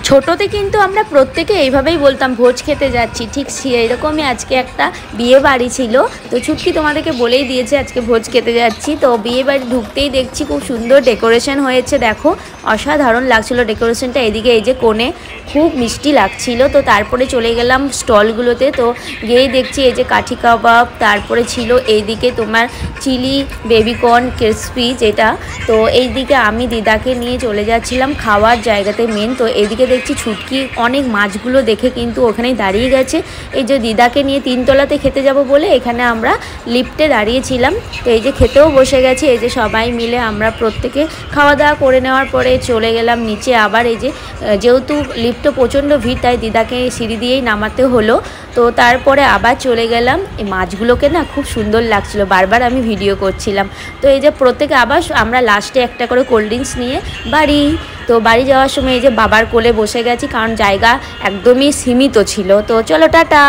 ছোটতে কিন্তু আমরা প্রত্যেকে এইভাবেই বলতাম ভোজ খেতে যাচ্ছি, ঠিক এরকমই আজকে একটা বিয়ে বাড়ি ছিল। তো ছুটকি তোমাদেরকে বলেই দিয়েছে আজকে ভোজ খেতে যাচ্ছি। তো বিয়ে বাড়ি ঢুকতেই দেখছি খুব সুন্দর ডেকোরেশন হয়েছে, দেখো অসাধারণ লাগছিল ডেকোরেশনটা। এদিকে এই যে কোণে খুব মিষ্টি লাগছিল। তো তারপরে চলে গেলাম স্টলগুলোতে। তো গিয়েই দেখছি এই যে কাঠি কাবাব, তারপরে ছিল এইদিকে তোমার চিলি বেবিকর্ন ক্রিসপি যেটা। তো এইদিকে আমি দিদাকে নিয়ে চলে যাচ্ছিলাম খাওয়ার জায়গাতে মেন। তো এইদিকে দেখছি ছুটকি অনেক মাছগুলো দেখে কিন্তু ওখানেই দাঁড়িয়ে গেছে। এই যে দিদাকে নিয়ে 3 তলাতে খেতে যাব বলে এখানে আমরা লিফটে দাঁড়িয়েছিলাম। তো এই যে খেতেও বসে গেছে, এই যে সবাই মিলে আমরা প্রত্যেকে খাওয়া দাওয়া করে নেওয়ার পরে চলে গেলাম নিচে। আবার এই যে যেহেতু লিফটে প্রচণ্ড ভিড় তাই দিদাকে সিঁড়ি দিয়েই নামাতে হলো। তো তারপরে আবার চলে গেলাম। এই মাছগুলোকে না খুব সুন্দর লাগছিল, বারবার আমি ভিডিও করছিলাম। তো এই যে প্রত্যেকে আবার আমরা লাস্টে একটা করে কোল্ড ড্রিঙ্কস নিয়ে বাড়ি। তো বাড়ি যাওয়ার সময় এই যে বাবার কোলে বসে গেছি, কারণ জায়গা একদমই সীমিত ছিল। তো চলো টাটা।